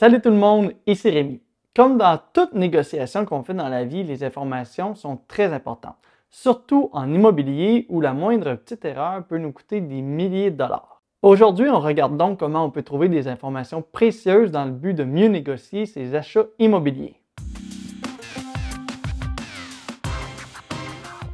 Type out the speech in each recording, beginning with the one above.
Salut tout le monde, ici Rémi. Comme dans toute négociation qu'on fait dans la vie, les informations sont très importantes, surtout en immobilier où la moindre petite erreur peut nous coûter des milliers de dollars. Aujourd'hui, on regarde donc comment on peut trouver des informations précieuses dans le but de mieux négocier ses achats immobiliers.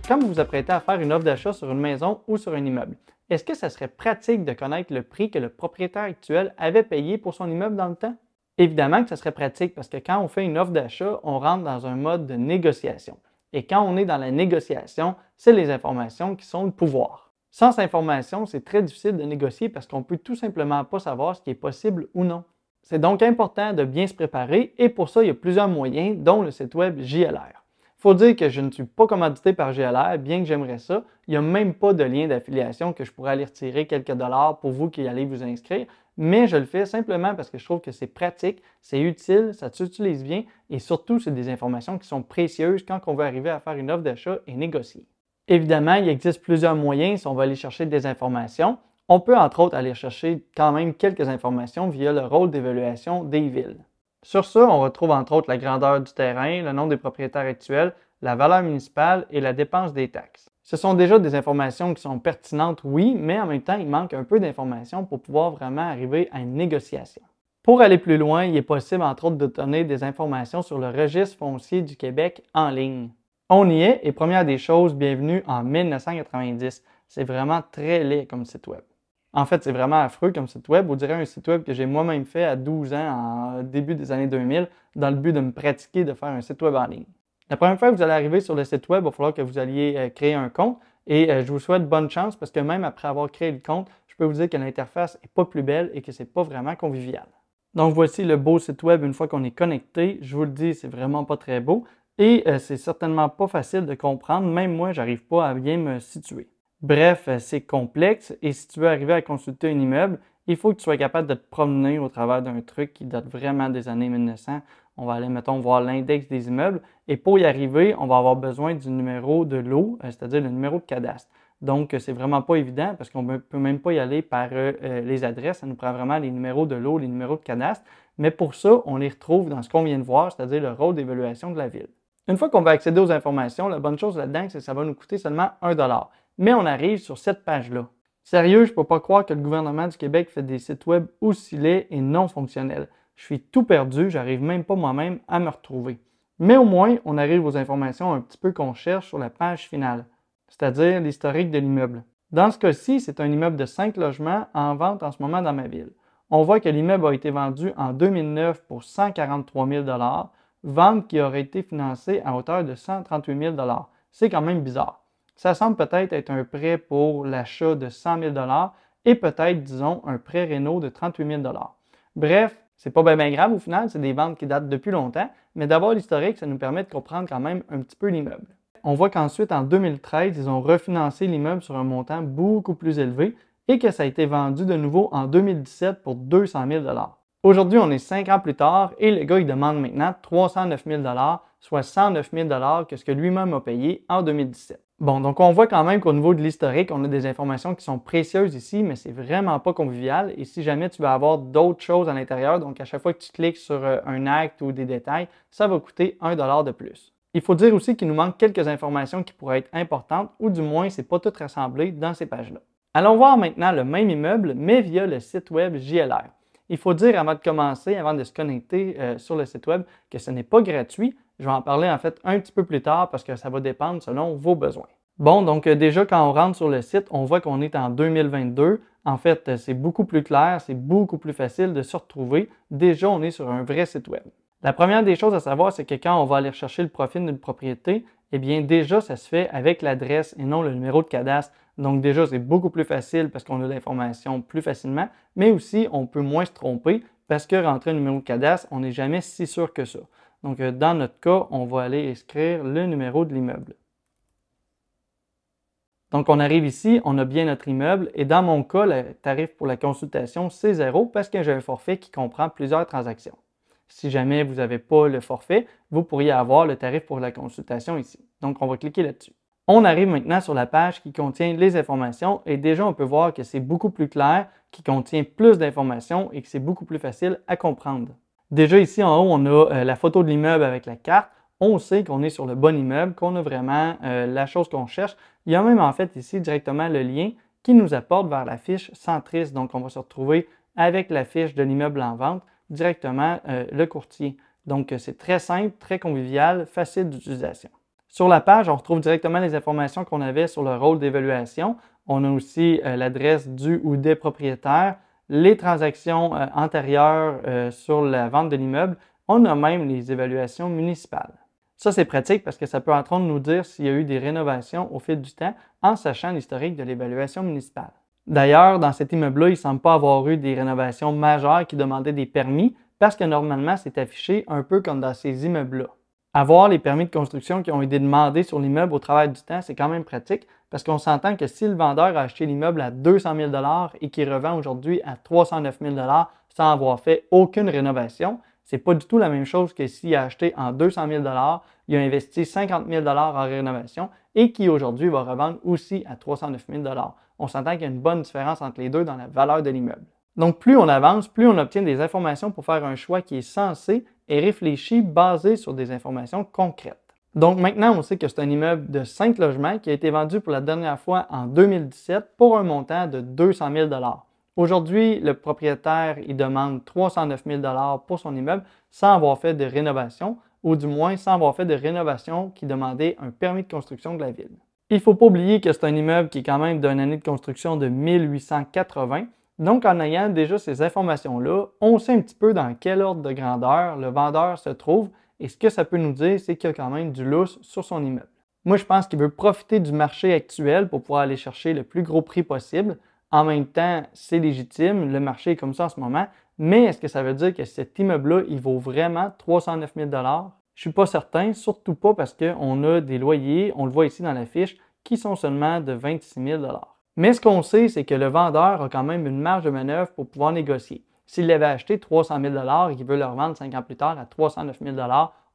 Quand vous vous apprêtez à faire une offre d'achat sur une maison ou sur un immeuble, est-ce que ça serait pratique de connaître le prix que le propriétaire actuel avait payé pour son immeuble dans le temps? Évidemment que ça serait pratique parce que quand on fait une offre d'achat, on rentre dans un mode de négociation. Et quand on est dans la négociation, c'est les informations qui sont le pouvoir. Sans information, c'est très difficile de négocier parce qu'on ne peut tout simplement pas savoir ce qui est possible ou non. C'est donc important de bien se préparer et pour ça, il y a plusieurs moyens, dont le site web JLR. Il faut dire que je ne suis pas commandité par JLR, bien que j'aimerais ça. Il n'y a même pas de lien d'affiliation que je pourrais aller retirer quelques dollars pour vous qui allez vous inscrire, mais je le fais simplement parce que je trouve que c'est pratique, c'est utile, ça s'utilise bien et surtout, c'est des informations qui sont précieuses quand on veut arriver à faire une offre d'achat et négocier. Évidemment, il existe plusieurs moyens si on va aller chercher des informations. On peut entre autres aller chercher quand même quelques informations via le rôle d'évaluation des villes. Sur ça, on retrouve entre autres la grandeur du terrain, le nom des propriétaires actuels, la valeur municipale et la dépense des taxes. Ce sont déjà des informations qui sont pertinentes, oui, mais en même temps, il manque un peu d'informations pour pouvoir vraiment arriver à une négociation. Pour aller plus loin, il est possible entre autres de donner des informations sur le registre foncier du Québec en ligne. On y est et première des choses, bienvenue en 1990. C'est vraiment très laid comme site web. En fait, c'est vraiment affreux comme site web. On dirait un site web que j'ai moi-même fait à 12 ans, en début des années 2000, dans le but de me pratiquer de faire un site web en ligne. La première fois que vous allez arriver sur le site web, il va falloir que vous alliez créer un compte et je vous souhaite bonne chance parce que même après avoir créé le compte, je peux vous dire que l'interface n'est pas plus belle et que ce n'est pas vraiment convivial. Donc voici le beau site web une fois qu'on est connecté. Je vous le dis, c'est vraiment pas très beau et c'est certainement pas facile de comprendre. Même moi, j'arrive pas à bien me situer. Bref, c'est complexe et si tu veux arriver à consulter un immeuble, il faut que tu sois capable de te promener au travers d'un truc qui date vraiment des années 1900. On va aller, mettons, voir l'index des immeubles et pour y arriver, on va avoir besoin du numéro de lot, c'est-à-dire le numéro de cadastre. Donc, c'est vraiment pas évident parce qu'on ne peut même pas y aller par les adresses. Ça nous prend vraiment les numéros de lot, les numéros de cadastre. Mais pour ça, on les retrouve dans ce qu'on vient de voir, c'est-à-dire le rôle d'évaluation de la ville. Une fois qu'on va accéder aux informations, la bonne chose là-dedans, c'est que ça va nous coûter seulement 1 $. Mais on arrive sur cette page-là. Sérieux, je ne peux pas croire que le gouvernement du Québec fait des sites web aussi laids et non fonctionnels. Je suis tout perdu, j'arrive même pas moi-même à me retrouver. Mais au moins, on arrive aux informations un petit peu qu'on cherche sur la page finale, c'est-à-dire l'historique de l'immeuble. Dans ce cas-ci, c'est un immeuble de 5 logements en vente en ce moment dans ma ville. On voit que l'immeuble a été vendu en 2009 pour 143 000 $, vente qui aurait été financée à hauteur de 138 000 $. C'est quand même bizarre. Ça semble peut-être être un prêt pour l'achat de 100 000 $ et peut-être, disons, un prêt réno de 38 000 $. Bref, c'est pas bien grave au final, c'est des ventes qui datent depuis longtemps, mais d'avoir l'historique, ça nous permet de comprendre quand même un petit peu l'immeuble. On voit qu'ensuite, en 2013, ils ont refinancé l'immeuble sur un montant beaucoup plus élevé et que ça a été vendu de nouveau en 2017 pour 200 000 $. Aujourd'hui, on est 5 ans plus tard et le gars, il demande maintenant 309 000 $, soit 109 000 $ que ce que lui-même a payé en 2017. Bon, donc on voit quand même qu'au niveau de l'historique, on a des informations qui sont précieuses ici, mais c'est vraiment pas convivial. Et si jamais tu veux avoir d'autres choses à l'intérieur, donc à chaque fois que tu cliques sur un acte ou des détails, ça va coûter 1 $ de plus. Il faut dire aussi qu'il nous manque quelques informations qui pourraient être importantes, ou du moins, c'est pas tout rassemblé dans ces pages-là. Allons voir maintenant le même immeuble, mais via le site web JLR. Il faut dire avant de commencer, avant de se connecter sur le site web, que ce n'est pas gratuit. Je vais en parler en fait un petit peu plus tard parce que ça va dépendre selon vos besoins. Bon, donc déjà quand on rentre sur le site, on voit qu'on est en 2022. En fait, c'est beaucoup plus clair, c'est beaucoup plus facile de se retrouver. Déjà, on est sur un vrai site web. La première des choses à savoir, c'est que quand on va aller chercher le profil d'une propriété, eh bien déjà, ça se fait avec l'adresse et non le numéro de cadastre. Donc déjà, c'est beaucoup plus facile parce qu'on a l'information plus facilement, mais aussi, on peut moins se tromper parce que rentrer un numéro de cadastre, on n'est jamais si sûr que ça. Donc, dans notre cas, on va aller inscrire le numéro de l'immeuble. Donc, on arrive ici, on a bien notre immeuble et dans mon cas, le tarif pour la consultation, c'est 0 parce que j'ai un forfait qui comprend plusieurs transactions. Si jamais vous n'avez pas le forfait, vous pourriez avoir le tarif pour la consultation ici. Donc, on va cliquer là-dessus. On arrive maintenant sur la page qui contient les informations et déjà, on peut voir que c'est beaucoup plus clair, qui contient plus d'informations et que c'est beaucoup plus facile à comprendre. Déjà ici en haut, on a la photo de l'immeuble avec la carte. On sait qu'on est sur le bon immeuble, qu'on a vraiment la chose qu'on cherche. Il y a même en fait ici directement le lien qui nous apporte vers la fiche centriste. Donc, on va se retrouver avec la fiche de l'immeuble en vente, directement le courtier. Donc, c'est très simple, très convivial, facile d'utilisation. Sur la page, on retrouve directement les informations qu'on avait sur le rôle d'évaluation. On a aussi l'adresse du ou des propriétaires, les transactions antérieures sur la vente de l'immeuble. On a même les évaluations municipales. Ça, c'est pratique parce que ça peut entre autres nous dire s'il y a eu des rénovations au fil du temps en sachant l'historique de l'évaluation municipale. D'ailleurs, dans cet immeuble-là, il ne semble pas avoir eu des rénovations majeures qui demandaient des permis parce que normalement, c'est affiché un peu comme dans ces immeubles-là. Avoir les permis de construction qui ont été demandés sur l'immeuble au travers du temps, c'est quand même pratique parce qu'on s'entend que si le vendeur a acheté l'immeuble à 200 000 et qu'il revend aujourd'hui à 309 000 sans avoir fait aucune rénovation, c'est pas du tout la même chose que s'il a acheté en 200 000 il a investi 50 000 en rénovation et qui aujourd'hui va revendre aussi à 309 000 On s'entend qu'il y a une bonne différence entre les deux dans la valeur de l'immeuble. Donc, plus on avance, plus on obtient des informations pour faire un choix qui est sensé et réfléchi basé sur des informations concrètes. Donc, maintenant, on sait que c'est un immeuble de 5 logements qui a été vendu pour la dernière fois en 2017 pour un montant de 200 000 Aujourd'hui, le propriétaire il demande 309 000 pour son immeuble sans avoir fait de rénovation, ou du moins sans avoir fait de rénovation qui demandait un permis de construction de la ville. Il ne faut pas oublier que c'est un immeuble qui est quand même d'une année de construction de 1880. Donc, en ayant déjà ces informations-là, on sait un petit peu dans quel ordre de grandeur le vendeur se trouve et ce que ça peut nous dire, c'est qu'il y a quand même du lousse sur son immeuble. Moi, je pense qu'il veut profiter du marché actuel pour pouvoir aller chercher le plus gros prix possible. En même temps, c'est légitime, le marché est comme ça en ce moment, mais est-ce que ça veut dire que cet immeuble-là, il vaut vraiment 309 000 Je ne suis pas certain, surtout pas parce qu'on a des loyers, on le voit ici dans la fiche, qui sont seulement de 26 000 Mais ce qu'on sait, c'est que le vendeur a quand même une marge de manœuvre pour pouvoir négocier. S'il l'avait acheté 300 000 et qu'il veut le revendre 5 ans plus tard à 309 000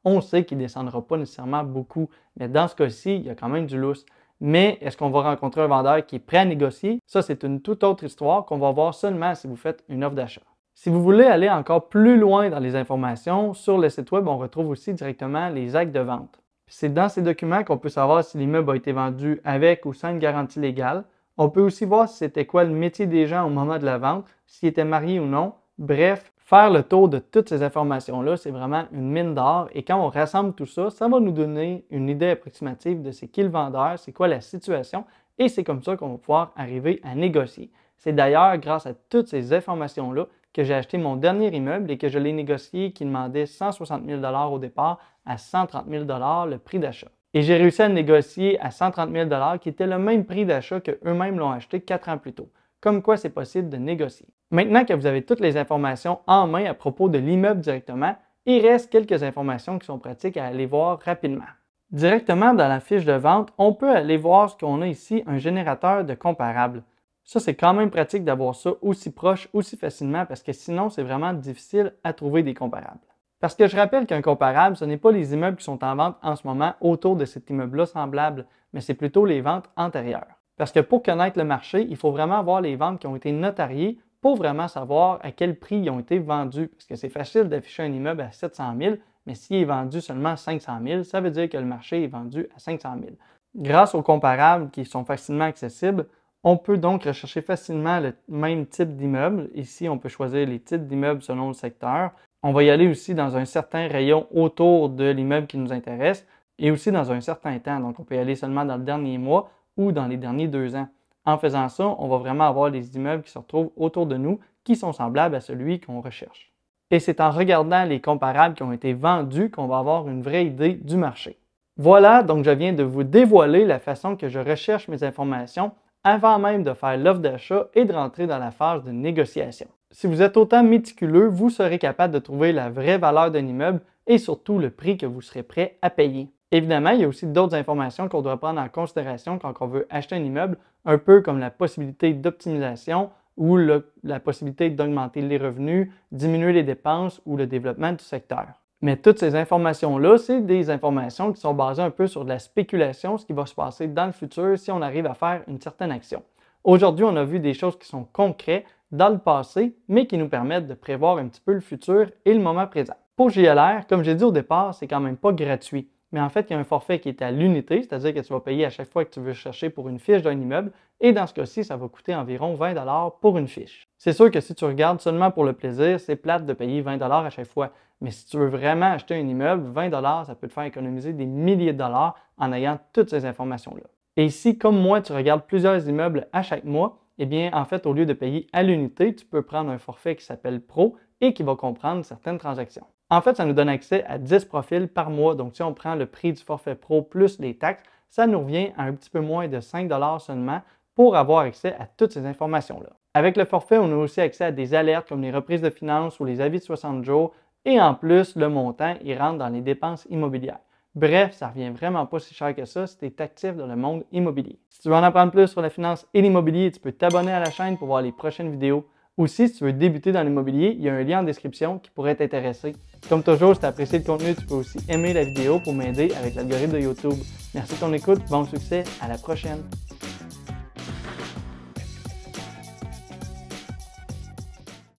on sait qu'il ne descendra pas nécessairement beaucoup. Mais dans ce cas-ci, il y a quand même du lousse. Mais est-ce qu'on va rencontrer un vendeur qui est prêt à négocier? Ça, c'est une toute autre histoire qu'on va voir seulement si vous faites une offre d'achat. Si vous voulez aller encore plus loin dans les informations, sur le site web, on retrouve aussi directement les actes de vente. C'est dans ces documents qu'on peut savoir si l'immeuble a été vendu avec ou sans une garantie légale. On peut aussi voir si c'était quoi le métier des gens au moment de la vente, s'ils étaient mariés ou non. Bref, faire le tour de toutes ces informations-là, c'est vraiment une mine d'or. Et quand on rassemble tout ça, ça va nous donner une idée approximative de c'est qui le vendeur, c'est quoi la situation, et c'est comme ça qu'on va pouvoir arriver à négocier. C'est d'ailleurs grâce à toutes ces informations-là que j'ai acheté mon dernier immeuble et que je l'ai négocié qui demandait 160 000 au départ à 130 000 le prix d'achat. Et j'ai réussi à le négocier à 130 000 qui était le même prix d'achat qu'eux-mêmes l'ont acheté 4 ans plus tôt. Comme quoi c'est possible de négocier. Maintenant que vous avez toutes les informations en main à propos de l'immeuble directement, il reste quelques informations qui sont pratiques à aller voir rapidement. Directement dans la fiche de vente, on peut aller voir ce qu'on a ici, un générateur de comparables. Ça, c'est quand même pratique d'avoir ça aussi proche, aussi facilement, parce que sinon, c'est vraiment difficile à trouver des comparables. Parce que je rappelle qu'un comparable, ce n'est pas les immeubles qui sont en vente en ce moment autour de cet immeuble-là semblable, mais c'est plutôt les ventes antérieures. Parce que pour connaître le marché, il faut vraiment voir les ventes qui ont été notariées pour vraiment savoir à quel prix ils ont été vendus. Parce que c'est facile d'afficher un immeuble à 700 000, mais s'il est vendu seulement 500 000, ça veut dire que le marché est vendu à 500 000. Grâce aux comparables qui sont facilement accessibles, on peut donc rechercher facilement le même type d'immeuble. Ici, on peut choisir les types d'immeubles selon le secteur. On va y aller aussi dans un certain rayon autour de l'immeuble qui nous intéresse et aussi dans un certain temps. Donc, on peut y aller seulement dans le dernier mois ou dans les derniers 2 ans. En faisant ça, on va vraiment avoir les immeubles qui se retrouvent autour de nous qui sont semblables à celui qu'on recherche. Et c'est en regardant les comparables qui ont été vendus qu'on va avoir une vraie idée du marché. Voilà, donc je viens de vous dévoiler la façon que je recherche mes informations avant même de faire l'offre d'achat et de rentrer dans la phase de négociation. Si vous êtes autant méticuleux, vous serez capable de trouver la vraie valeur d'un immeuble et surtout le prix que vous serez prêt à payer. Évidemment, il y a aussi d'autres informations qu'on doit prendre en considération quand on veut acheter un immeuble, un peu comme la possibilité d'optimisation ou la possibilité d'augmenter les revenus, diminuer les dépenses ou le développement du secteur. Mais toutes ces informations-là, c'est des informations qui sont basées un peu sur de la spéculation, ce qui va se passer dans le futur si on arrive à faire une certaine action. Aujourd'hui, on a vu des choses qui sont concrètes dans le passé, mais qui nous permettent de prévoir un petit peu le futur et le moment présent. Pour JLR, comme j'ai dit au départ, c'est quand même pas gratuit. Mais en fait, il y a un forfait qui est à l'unité, c'est-à-dire que tu vas payer à chaque fois que tu veux chercher pour une fiche d'un immeuble, et dans ce cas-ci, ça va coûter environ 20 $ pour une fiche. C'est sûr que si tu regardes seulement pour le plaisir, c'est plate de payer 20 $ à chaque fois. Mais si tu veux vraiment acheter un immeuble, 20 $, ça peut te faire économiser des milliers de dollars en ayant toutes ces informations-là. Et si, comme moi, tu regardes plusieurs immeubles à chaque mois, eh bien, en fait, au lieu de payer à l'unité, tu peux prendre un forfait qui s'appelle Pro et qui va comprendre certaines transactions. En fait, ça nous donne accès à 10 profils par mois. Donc, si on prend le prix du forfait Pro plus les taxes, ça nous revient à un petit peu moins de 5 $ seulement pour avoir accès à toutes ces informations-là. Avec le forfait, on a aussi accès à des alertes comme les reprises de finances ou les avis de 60 jours et en plus, le montant, il rentre dans les dépenses immobilières. Bref, ça ne revient vraiment pas si cher que ça si tu es actif dans le monde immobilier. Si tu veux en apprendre plus sur la finance et l'immobilier, tu peux t'abonner à la chaîne pour voir les prochaines vidéos. Aussi, si tu veux débuter dans l'immobilier, il y a un lien en description qui pourrait t'intéresser. Comme toujours, si tu as apprécié le contenu, tu peux aussi aimer la vidéo pour m'aider avec l'algorithme de YouTube. Merci de ton écoute, bon succès, à la prochaine!